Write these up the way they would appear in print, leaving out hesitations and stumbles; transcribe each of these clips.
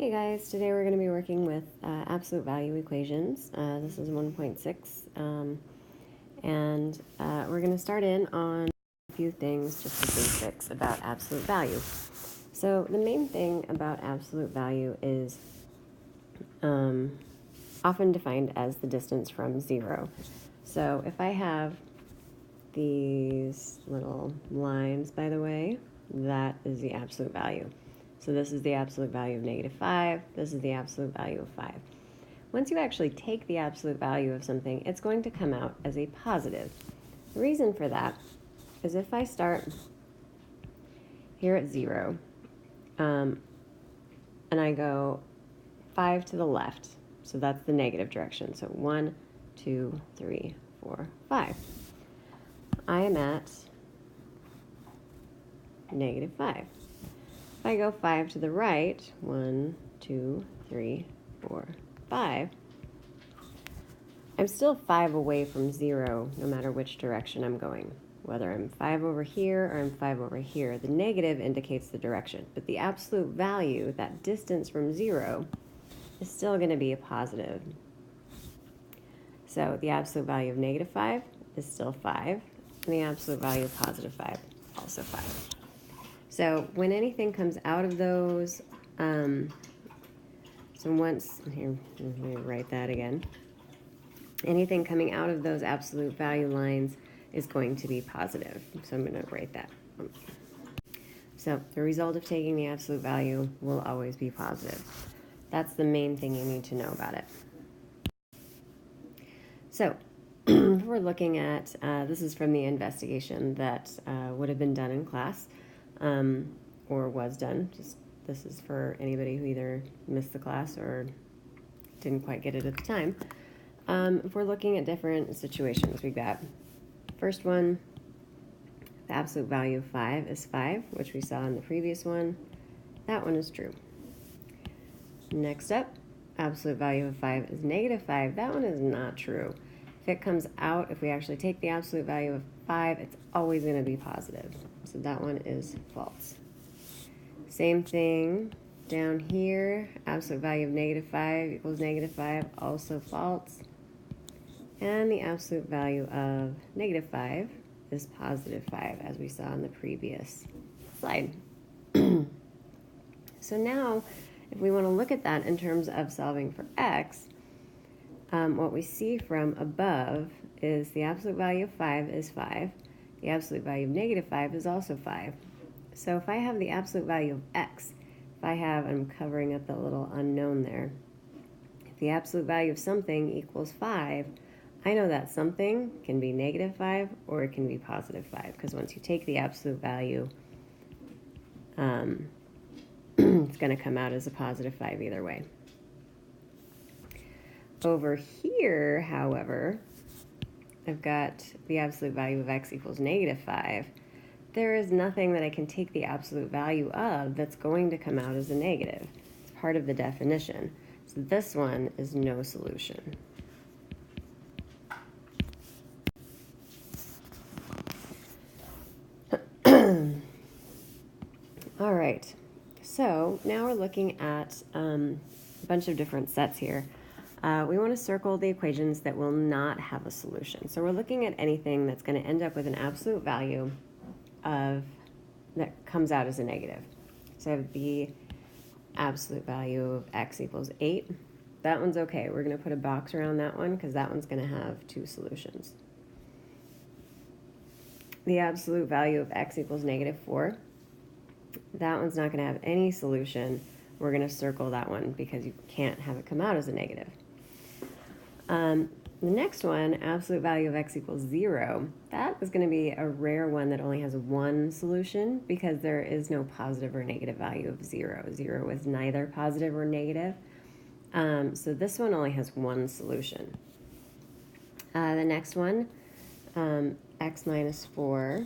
Hey guys, today we're going to be working with absolute value equations. This is 1.6, and we're going to start in on a few things, just the basics about absolute value. So the main thing about absolute value is often defined as the distance from zero. So if I have these little lines, by the way, that is the absolute value. So this is the absolute value of -5. This is the absolute value of 5. Once you actually take the absolute value of something, it's going to come out as a positive. The reason for that is if I start here at 0, and I go 5 to the left, so that's the negative direction. So 1, 2, 3, 4, 5. I am at -5. If I go 5 to the right, 1, 2, 3, 4, 5, I'm still 5 away from 0 no matter which direction I'm going. Whether I'm 5 over here or I'm 5 over here, the negative indicates the direction. But the absolute value, that distance from 0, is still going to be a positive. So the absolute value of -5 is still 5, and the absolute value of +5, also 5. So when anything comes out of those, so once, here, let me write that again. Anything coming out of those absolute value lines is going to be positive. So I'm going to write that. So the result of taking the absolute value will always be positive. That's the main thing you need to know about it. So we're looking at, this is from the investigation that would have been done in class. Or was done. This is for anybody who either missed the class or didn't quite get it at the time. If we're looking at different situations, we've got first one, the absolute value of 5 is 5, which we saw in the previous one. That one is true. Next up, absolute value of 5 is -5. That one is not true. If it comes out, if we actually take the absolute value of 5, it's always going to be positive. So that one is false. Same thing down here. Absolute value of -5 equals -5, also false. And the absolute value of -5 is +5, as we saw in the previous slide. So now, if we want to look at that in terms of solving for x, what we see from above is the absolute value of 5 is 5. The absolute value of -5 is also 5. So if I have the absolute value of x, if I have, I'm covering up the little unknown there, if the absolute value of something equals 5, I know that something can be -5 or it can be +5, because once you take the absolute value, it's going to come out as a +5 either way. Over here, however, I've got the absolute value of x equals -5. There is nothing that I can take the absolute value of that's going to come out as a negative. It's part of the definition. So this one is no solution. All right, so now we're looking at a bunch of different sets here. We want to circle the equations that will not have a solution. So we're looking at anything that's going to end up with an absolute value of that comes out as a negative. So I have the absolute value of x equals 8. That one's okay. We're going to put a box around that one because that one's going to have 2 solutions. The absolute value of x equals -4. That one's not going to have any solution. We're going to circle that one because you can't have it come out as a negative. The next one, absolute value of x equals 0, that is going to be a rare one that only has one solution because there is no positive or negative value of 0. 0 is neither positive or negative. So this one only has one solution. The next one, x minus 4,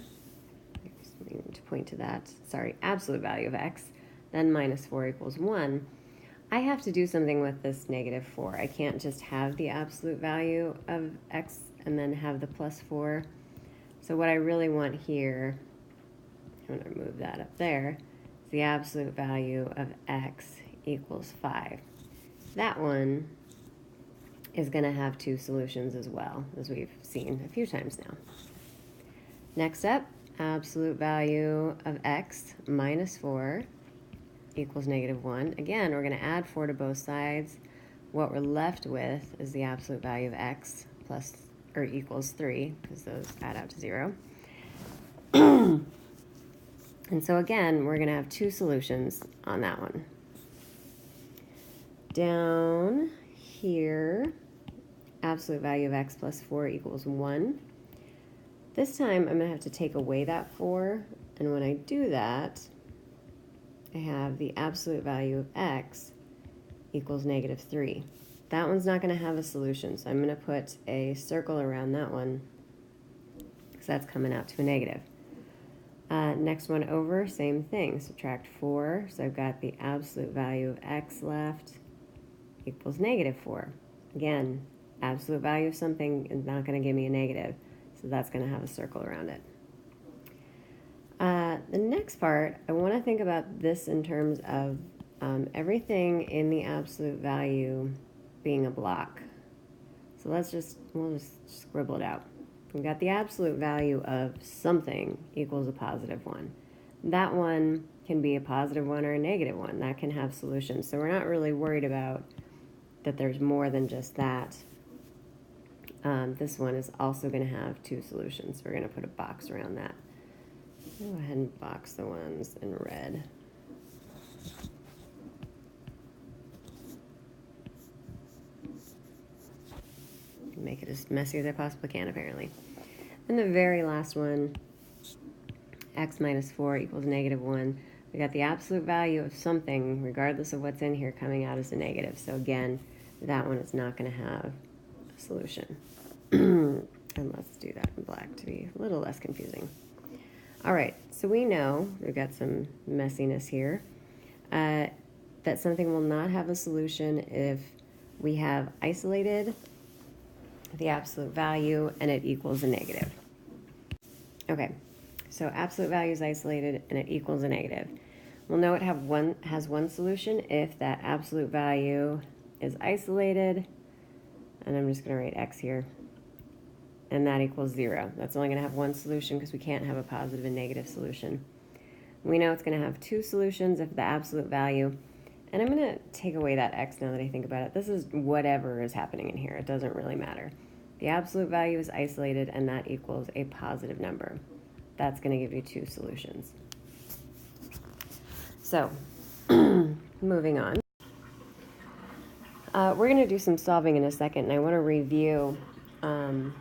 I need to point to that, sorry, absolute value of x, then -4 equals 1. I have to do something with this -4. I can't just have the absolute value of x and then have the +4. So what I really want here, I'm going to move that up there, is the absolute value of x equals 5. That one is going to have two solutions as well, as we've seen a few times now. Next up, absolute value of x minus 4 equals -1. Again, we're going to add 4 to both sides. What we're left with is the absolute value of x plus or equals 3, because those add out to 0. And so again, we're going to have two solutions on that one. Down here, absolute value of x plus 4 equals 1. This time I'm going to have to take away that 4, and when I do that, I have the absolute value of x equals -3. That one's not going to have a solution, so I'm going to put a circle around that one because that's coming out to a negative. Next one over, same thing, subtract 4, so I've got the absolute value of x left equals -4. Again, absolute value of something is not going to give me a negative, so that's going to have a circle around it. The next part, I want to think about this in terms of everything in the absolute value being a block. So we'll just scribble it out. We've got the absolute value of something equals a +1. That one can be a +1 or a -1. That can have solutions. So we're not really worried about that there's more than just that. This one is also going to have two solutions. We're going to put a box around that. Go ahead and box the ones in red. Make it as messy as I possibly can, apparently. And the very last one, x minus 4 equals -1. We got the absolute value of something, regardless of what's in here, coming out as a negative. So again, that one is not going to have a solution. And let's do that in black to be a little less confusing. All right, so we know, we've got some messiness here, that something will not have a solution if we have isolated the absolute value and it equals a negative. Okay, so absolute value is isolated and it equals a negative. We'll know it has one solution if that absolute value is isolated, and I'm just going to write x here, and that equals 0. That's only going to have one solution because we can't have a positive and negative solution. We know it's going to have two solutions if the absolute value, and I'm going to take away that x now that I think about it. This is whatever is happening in here. It doesn't really matter. The absolute value is isolated, and that equals a positive number. That's going to give you two solutions. So, moving on. We're going to do some solving in a second, and I want to review the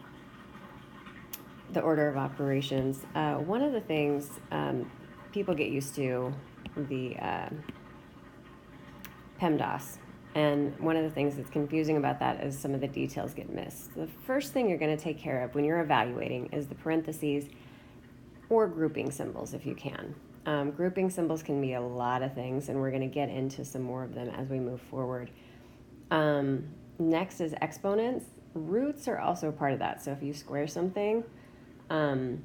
order of operations. One of the things people get used to, the PEMDAS, and one of the things that's confusing about that is some of the details get missed. The first thing you're going to take care of when you're evaluating is the parentheses or grouping symbols if you can. Grouping symbols can be a lot of things, and we're going to get into some more of them as we move forward. Next is exponents. Roots are also part of that. So if you square something, a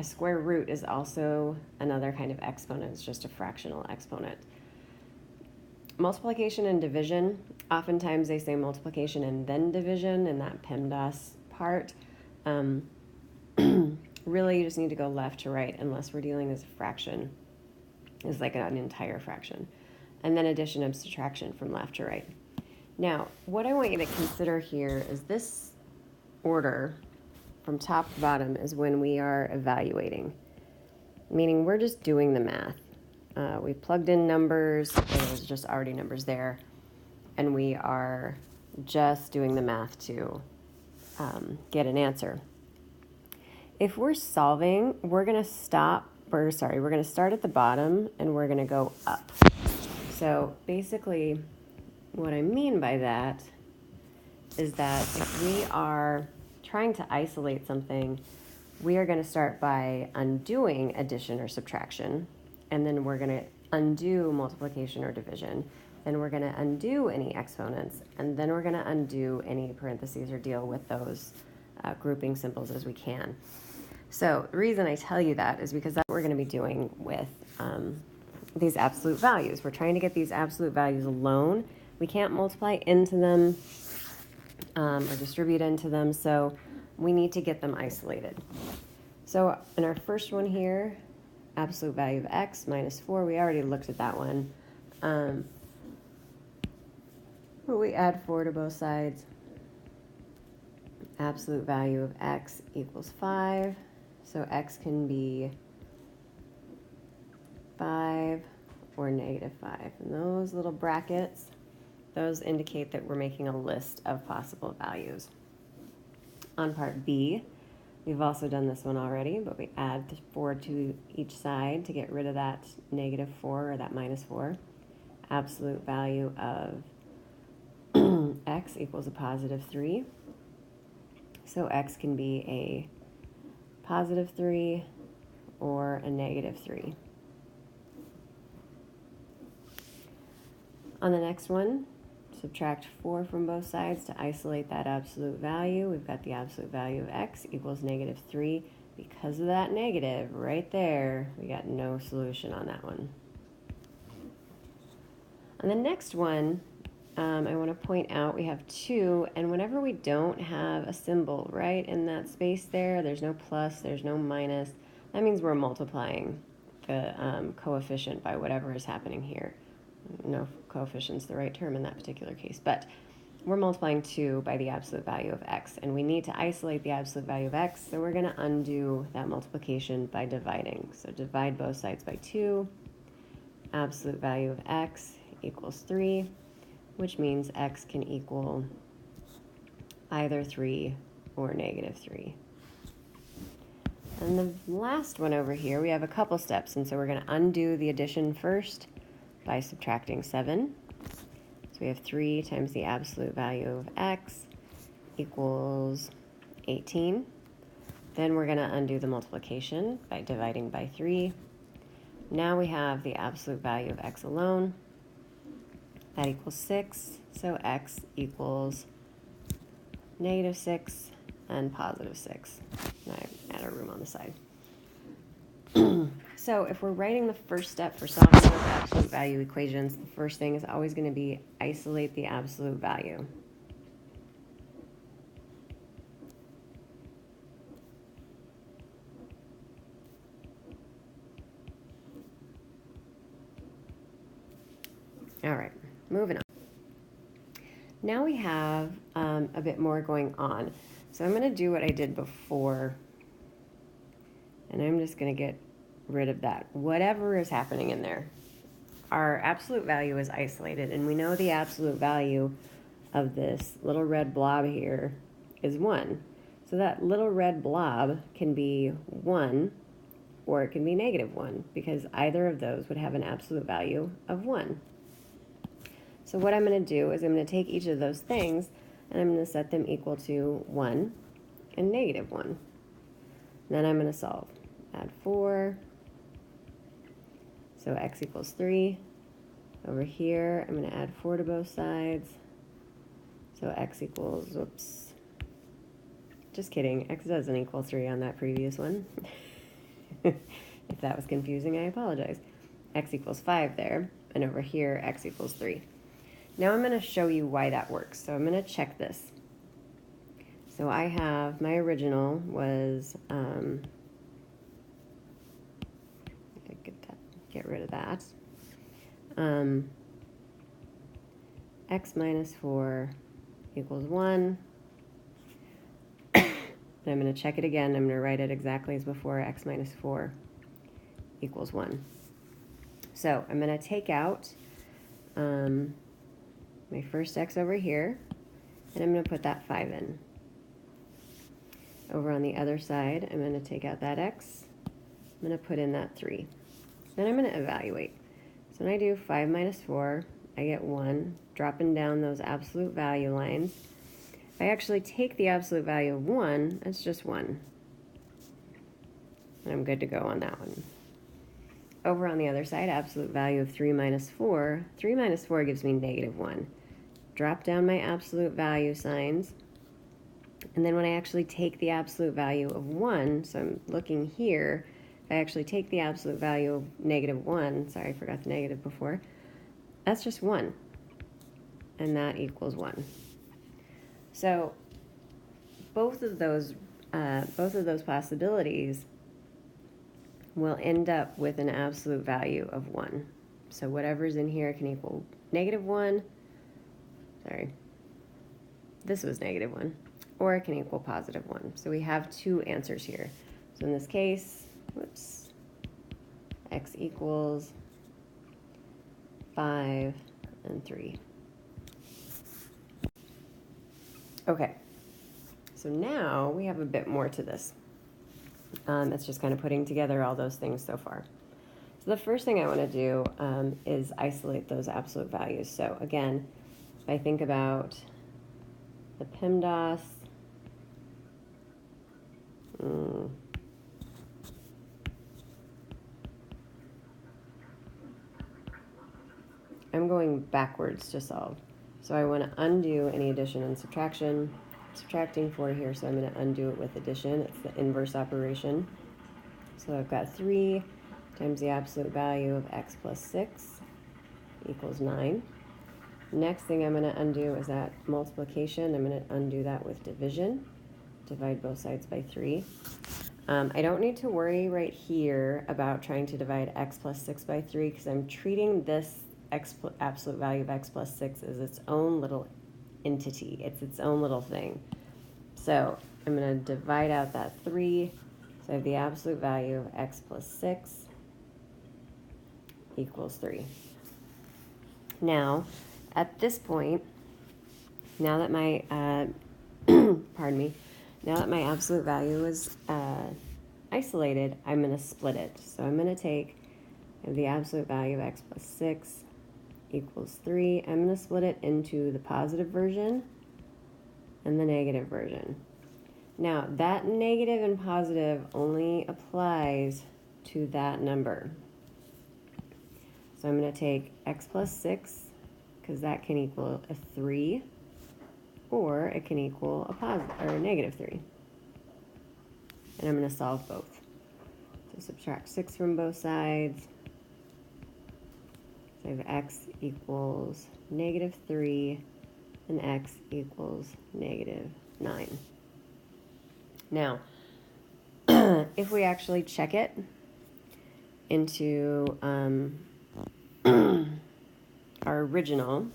square root is also another kind of exponent. It's just a fractional exponent. Multiplication and division. Oftentimes they say multiplication and then division in that PEMDAS part. Really, you just need to go left to right unless we're dealing as a fraction. It's like an entire fraction. And then addition and subtraction from left to right. Now, what I want you to consider here is this order from top to bottom is when we are evaluating, meaning we're just doing the math. We plugged in numbers, there's just already numbers there, and we are just doing the math to get an answer. If we're solving, we're going to start at the bottom and we're going to go up. So basically, what I mean by that is that if we are trying to isolate something, we are going to start by undoing addition or subtraction, and then we're going to undo multiplication or division, then we're going to undo any exponents, and then we're going to undo any parentheses or deal with those grouping symbols as we can. So the reason I tell you that is because that's what we're going to be doing with these absolute values. We're trying to get these absolute values alone. We can't multiply into them or distribute into them, so we need to get them isolated. So in our first one here, absolute value of x minus 4, we already looked at that one. But we add 4 to both sides. Absolute value of x equals 5. So x can be 5 or negative 5. And those little brackets, those indicate that we're making a list of possible values. On part B, we've also done this one already, but we add 4 to each side to get rid of that negative 4 or that minus 4. Absolute value of x equals a positive 3. So x can be a positive 3 or a negative 3. On the next one, subtract 4 from both sides to isolate that absolute value. We've got the absolute value of x equals negative 3. Because of that negative right there, we got no solution on that one. On the next one, I want to point out we have 2, and whenever we don't have a symbol right in that space there, there's no plus, there's no minus, that means we're multiplying the coefficient by whatever is happening here. No coefficient's the right term in that particular case, but we're multiplying 2 by the absolute value of x, and we need to isolate the absolute value of x, so we're going to undo that multiplication by dividing. So divide both sides by 2. Absolute value of x equals 3, which means x can equal either 3 or negative 3. And the last one over here, we have a couple steps, and so we're going to undo the addition first by subtracting 7. So we have 3 times the absolute value of x equals 18. Then we're going to undo the multiplication by dividing by 3. Now we have the absolute value of x alone. That equals 6. So x equals negative 6 and positive 6. And I add a room on the side. So if we're writing the first step for solving those absolute value equations, the first thing is always going to be isolate the absolute value. All right, moving on. Now we have a bit more going on. So I'm going to do what I did before, and I'm just going to get rid of that. Whatever is happening in there, our absolute value is isolated, and we know the absolute value of this little red blob here is 1. So that little red blob can be 1 or it can be negative 1, because either of those would have an absolute value of 1. So what I'm going to do is I'm going to take each of those things and I'm going to set them equal to 1 and negative 1. Then I'm going to solve. Add 4. So x equals 3. Over here, I'm going to add 4 to both sides. So x equals, whoops. Just kidding. X doesn't equal 3 on that previous one. If that was confusing, I apologize. X equals 5 there. And over here, x equals 3. Now I'm going to show you why that works. So I'm going to check this. So I have, my original was, get rid of that. X minus 4 equals 1. And I'm going to check it again. I'm going to write it exactly as before. X minus 4 equals 1. So I'm going to take out my first x over here, and I'm going to put that 5 in. Over on the other side, I'm going to take out that x. I'm going to put in that 3. Then I'm going to evaluate. So when I do 5 minus 4, I get 1, dropping down those absolute value lines. If I actually take the absolute value of 1, it's just 1. And I'm good to go on that one. Over on the other side, absolute value of 3 minus 4. 3 minus 4 gives me negative 1. Drop down my absolute value signs. And then when I actually take the absolute value of 1, so I'm looking here, if I actually take the absolute value of -1, sorry, I forgot the negative before, that's just 1. And that equals 1. So both of those possibilities will end up with an absolute value of 1. So whatever's in here can equal -1. Sorry, this was -1. Or it can equal +1. So we have two answers here. So in this case, whoops, x equals 5 and 3. Okay, so now we have a bit more to this. It's just kind of putting together all those things so far. So the first thing I want to do is isolate those absolute values. So again, if I think about the PEMDAS, I'm going backwards to solve. So I want to undo any addition and subtraction. Subtracting 4 here, so I'm going to undo it with addition. It's the inverse operation. So I've got 3 times the absolute value of x plus 6 equals 9. Next thing I'm going to undo is that multiplication. I'm going to undo that with division. Divide both sides by 3. I don't need to worry right here about trying to divide x plus 6 by 3 because I'm treating this absolute value of x plus 6 as its own little entity. It's its own little thing. So I'm going to divide out that 3. So I have the absolute value of x plus 6 equals 3. Now, at this point, now that my, pardon me, now that my absolute value is isolated, I'm going to split it. So I'm going to take the absolute value of x plus 6 equals 3. I'm going to split it into the positive version and the negative version. Now, that negative and positive only applies to that number. So I'm going to take x plus 6, because that can equal a 3, or it can equal a positive or a -3. And I'm going to solve both. So subtract 6 from both sides. So I have x equals -3 and x equals -9. Now, if we actually check it into our original, I'm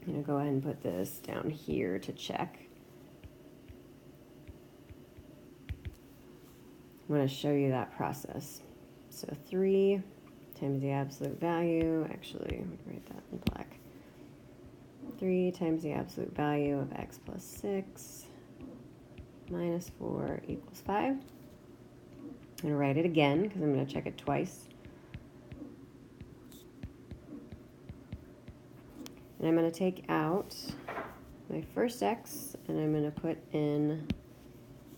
going to go ahead and put this down here to check. I'm going to show you that process. So 3 times the absolute value, actually, let me write that in black. 3 times the absolute value of x plus 6 minus 4 equals 5. I'm going to write it again because I'm going to check it twice. And I'm going to take out my first x, and I'm going to put in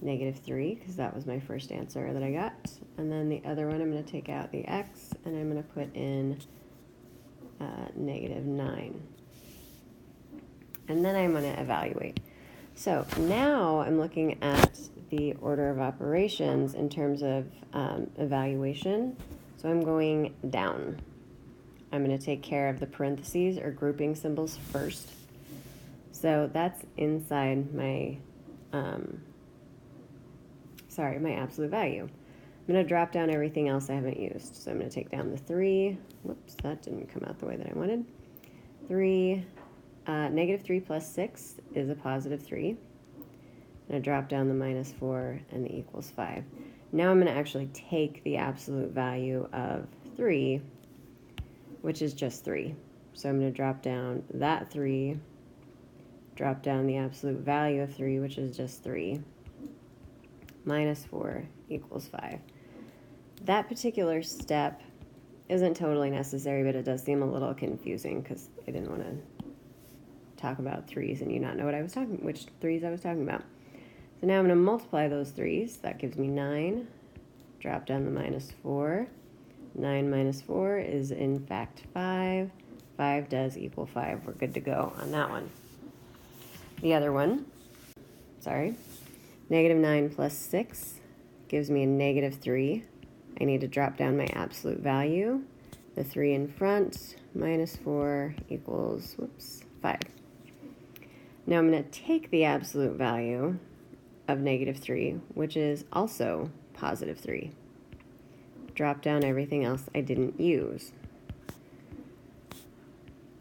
-3 because that was my first answer that I got. And then the other one, I'm going to take out the x, and I'm going to put in -9. And then I'm going to evaluate. So now I'm looking at the order of operations in terms of evaluation. So I'm going down. I'm going to take care of the parentheses or grouping symbols first. So that's inside my, my absolute value. I'm going to drop down everything else I haven't used. So I'm going to take down the 3. Whoops, that didn't come out the way that I wanted. 3. -3 plus 6 is a +3. I'm going to drop down the -4 and the equals 5. Now I'm going to actually take the absolute value of 3, which is just 3. So I'm going to drop down that 3, drop down the absolute value of 3, which is just 3, -4 equals 5. That particular step isn't totally necessary, but it does seem a little confusing because I didn't want to talk about 3s and you not know which 3s I was talking about. So now I'm going to multiply those 3s. That gives me 9. Drop down the -4. 9 minus 4 is in fact 5. 5 does equal 5. We're good to go on that one. The other one, -9 plus 6 gives me a -3. I need to drop down my absolute value. The 3 in front minus 4 equals, 5. Now I'm going to take the absolute value of negative 3, which is also positive 3. Drop down everything else I didn't use.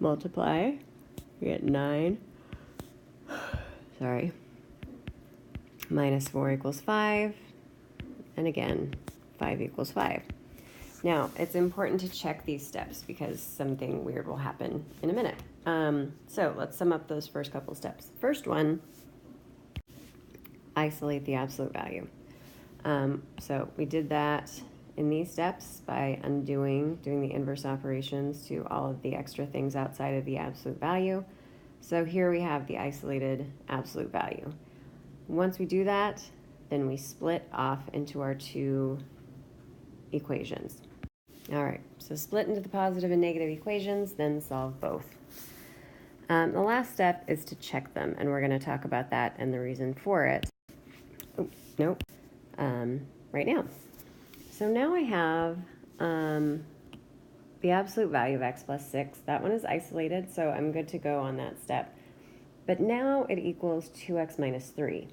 Multiply, we get 9. Sorry. Minus 4 equals 5. And again, 5 equals 5. Now, it's important to check these steps because something weird will happen in a minute. So let's sum up those first couple steps. First one, isolate the absolute value. So we did that in these steps by doing the inverse operations to all of the extra things outside of the absolute value. So here we have the isolated absolute value. Once we do that, then we split off into our two equations. All right, so split into the positive and negative equations, then solve both. The last step is to check them, and we're going to talk about that and the reason for it. Right now. So now I have the absolute value of x plus 6. That one is isolated, so I'm good to go on that step. But now it equals 2x minus 3.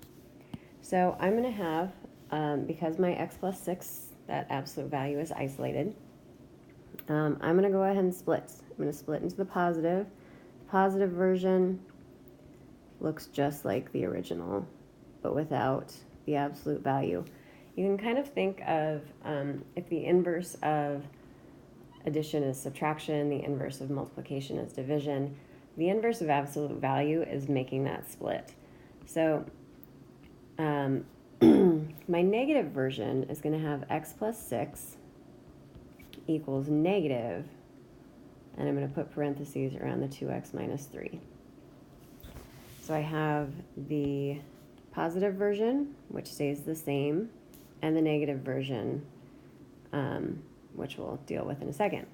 So I'm going to have, because my x plus 6, that absolute value is isolated, I'm going to go ahead and split. I'm going to split into the positive. The positive version looks just like the original, but without the absolute value. You can kind of think of if the inverse of addition is subtraction, the inverse of multiplication is division. The inverse of absolute value is making that split. So my negative version is going to have x plus 6 equals negative, and I'm going to put parentheses around the 2x minus 3. So I have the positive version, which stays the same, and the negative version, which we'll deal with in a second.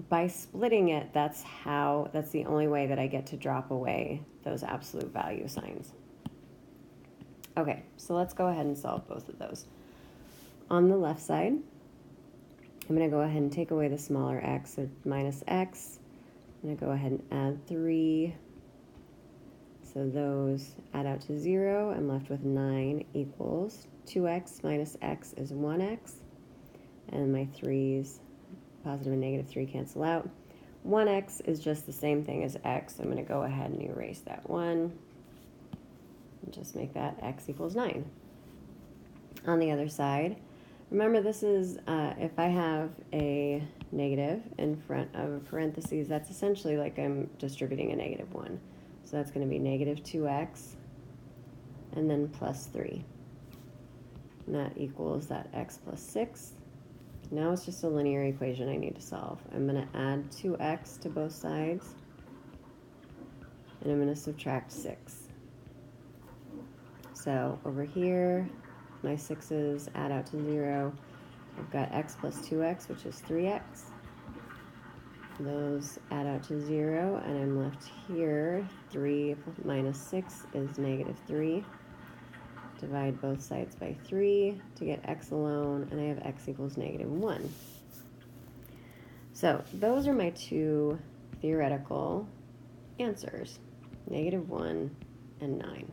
By splitting it, that's the only way that I get to drop away those absolute value signs. Okay, so let's go ahead and solve both of those. On the left side, I'm going to go ahead and take away the smaller x, so minus x. I'm going to go ahead and add 3. So those add out to 0. I'm left with 9 equals 2x minus x is 1x. And my 3's, positive and negative 3, cancel out. 1x is just the same thing as x. I'm going to go ahead and erase that 1. And just make that x equals 9. On the other side, remember this is, if I have a negative in front of a parentheses, that's essentially like I'm distributing a negative 1. So that's going to be negative 2x and then plus 3. And that equals that x plus 6. Now it's just a linear equation I need to solve. I'm going to add 2x to both sides, and I'm going to subtract 6. So over here, my 6's add out to 0. I've got x plus 2x, which is 3x. Those add out to 0, and I'm left here. 3 minus 6 is negative 3. Divide both sides by 3 to get x alone, and I have x equals negative 1. So those are my two theoretical answers, negative 1 and 9.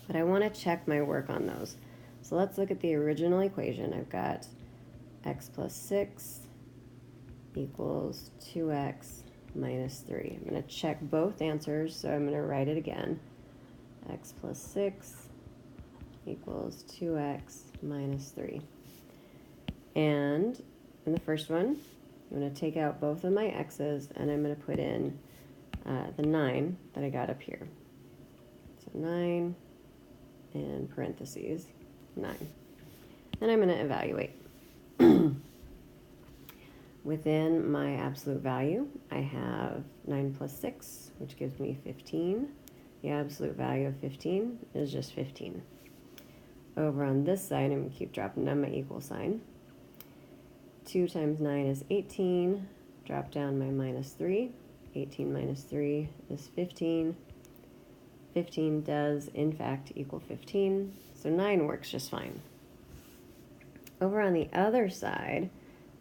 But I want to check my work on those. So let's look at the original equation. I've got x plus 6 equals 2x minus 3. I'm going to check both answers, so I'm going to write it again. X plus 6 equals 2x minus 3. And in the first one, I'm going to take out both of my x's, and I'm going to put in the 9 that I got up here. So 9 and parentheses 9. And I'm going to evaluate. Within my absolute value, I have 9 plus 6, which gives me 15. The absolute value of 15 is just 15. Over on this side, I'm going to keep dropping down my equal sign. 2 times 9 is 18. Drop down my minus 3. 18 minus 3 is 15. 15 does, in fact, equal 15. So 9 works just fine. Over on the other side,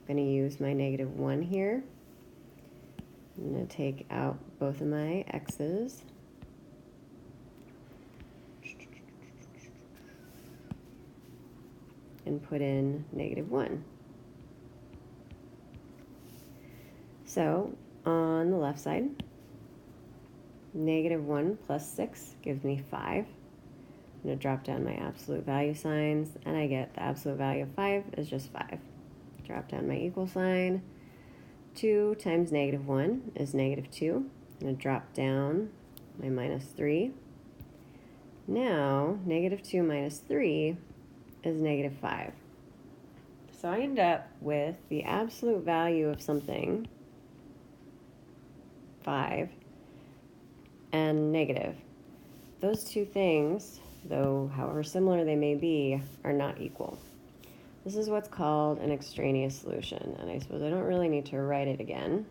I'm going to use my -1 here. I'm going to take out both of my x's. And put in -1. So on the left side, -1 plus 6 gives me 5. I'm going to drop down my absolute value signs, and I get the absolute value of 5 is just 5. Drop down my equal sign. 2 times -1 is -2. I'm going to drop down my -3. Now, -2 minus 3 is -5. So I end up with the absolute value of something, 5, and negative. Those two things, though however similar they may be, are not equal. This is what's called an extraneous solution, and I suppose I don't really need to write it again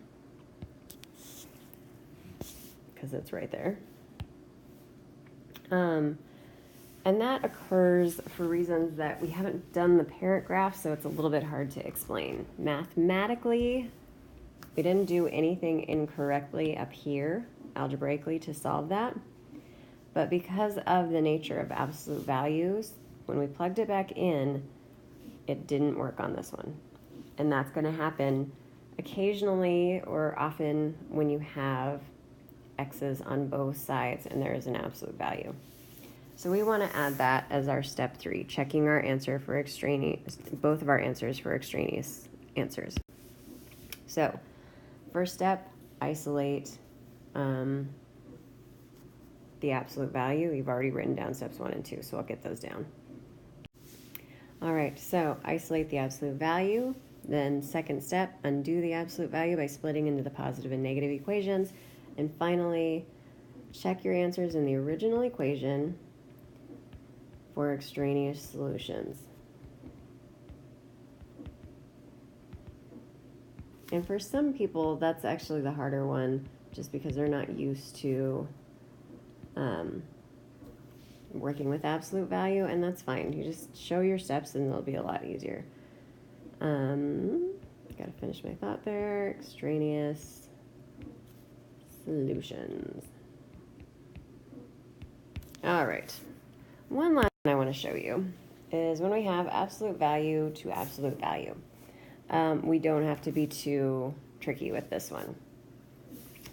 because it's right there. And that occurs for reasons that we haven't done the parent graph, so it's a little bit hard to explain. Mathematically, we didn't do anything incorrectly up here, algebraically, to solve that. But because of the nature of absolute values, when we plugged it back in, it didn't work on this one. And that's going to happen occasionally or often when you have x's on both sides and there is an absolute value. So we want to add that as our step 3, checking our answer for extraneous, both of our answers for extraneous answers. So first step, isolate the absolute value. You've already written down steps 1 and 2, so I'll get those down. All right, so isolate the absolute value. Then second step, undo the absolute value by splitting into the positive and negative equations. And finally, check your answers in the original equation for extraneous solutions. And for some people, that's actually the harder one, just because they're not used to working with absolute value, and that's fine. You just show your steps and it'll be a lot easier. Gotta finish my thought there. Extraneous solutions. All right. One last thing I want to show you is when we have absolute value to absolute value. We don't have to be too tricky with this one.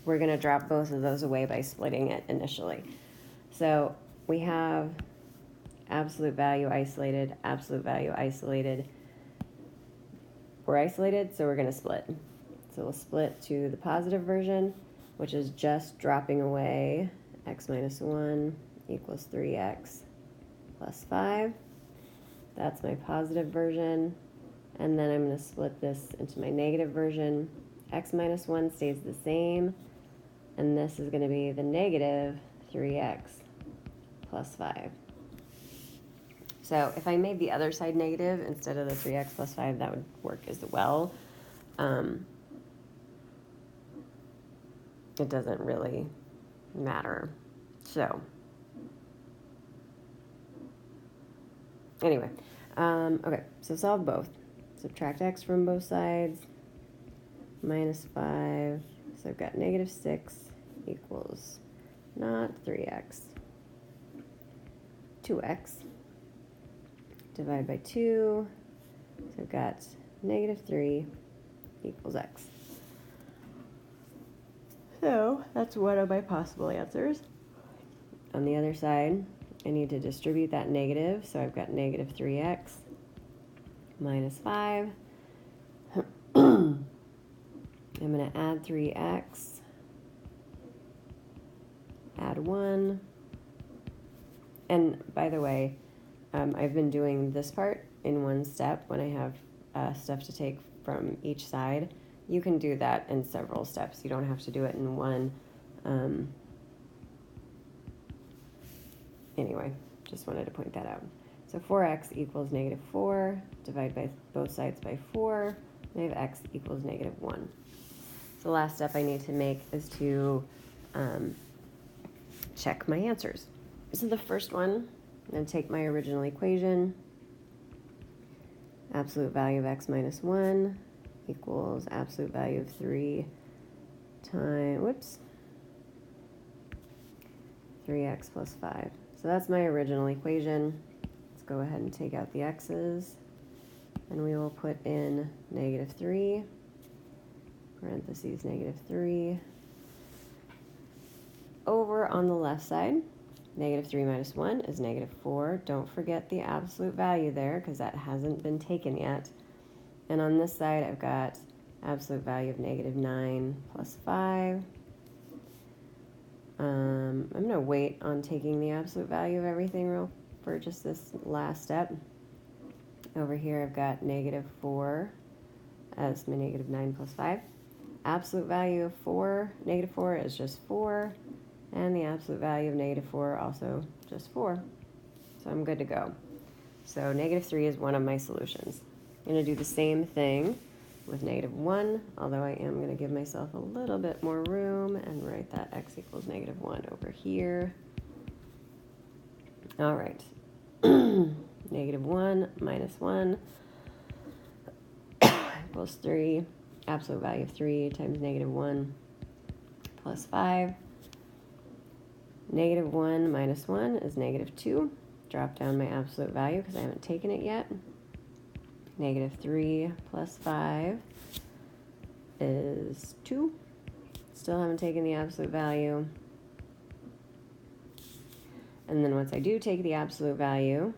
We're going to drop both of those away by splitting it initially. So we have absolute value isolated, absolute value isolated. We're isolated, so we're going to split. So we'll split to the positive version, which is just dropping away x minus 1 equals 3x plus 5. That's my positive version. And then I'm going to split this into my negative version. X minus 1 stays the same. And this is going to be the negative 3x plus 5. So if I made the other side negative instead of the 3x plus 5, that would work as well. It doesn't really matter. So anyway, okay, so solve both. Subtract x from both sides, minus 5. So I've got negative 6 equals not 3x. 2x. Divide by 2. So I've got negative 3 equals x. So that's one of my possible answers. On the other side, I need to distribute that negative. So I've got negative 3x minus 5. I'm going to add 3x, add 1. And by the way, I've been doing this part in one step when I have stuff to take from each side. You can do that in several steps. You don't have to do it in one. Anyway, just wanted to point that out. So 4x equals negative 4. Divide by both sides by 4. I have x equals negative 1. So the last step I need to make is to check my answers. So the first one going to take my original equation, absolute value of x minus 1 equals absolute value of 3 times, 3x plus 5. So that's my original equation. Let's go ahead and take out the x's, and we will put in negative 3, parentheses negative 3. Over on the left side, negative 3 minus 1 is negative 4. Don't forget the absolute value there because that hasn't been taken yet. And on this side, I've got absolute value of negative 9 plus 5. I'm going to wait on taking the absolute value of everything for just this last step. Over here, I've got negative 4 as my negative 9 plus 5. Absolute value of 4, negative 4 is just 4. And the absolute value of negative 4 also just 4. So I'm good to go. So negative 3 is one of my solutions. I'm going to do the same thing with negative 1, although I am going to give myself a little bit more room and write that x equals negative 1 over here. All right. Negative 1 minus 1 equals 3. Absolute value of 3 times negative 1 plus 5. Negative 1 minus 1 is negative 2. Drop down my absolute value because I haven't taken it yet. Negative 3 plus 5 is 2. Still haven't taken the absolute value. And then once I do take the absolute value,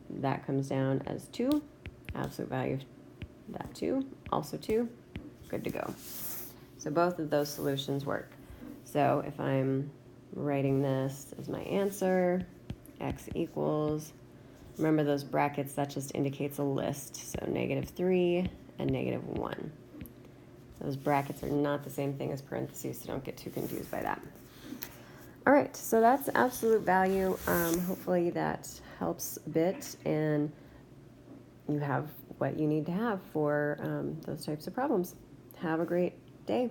that comes down as 2. Absolute value of that 2, also 2. Good to go. So both of those solutions work. So if I'm writing this as my answer, x equals, remember those brackets, that just indicates a list. So negative 3 and negative 1. Those brackets are not the same thing as parentheses, so don't get too confused by that. All right, so that's absolute value. Hopefully that helps a bit, and you have what you need to have for those types of problems. Have a great day.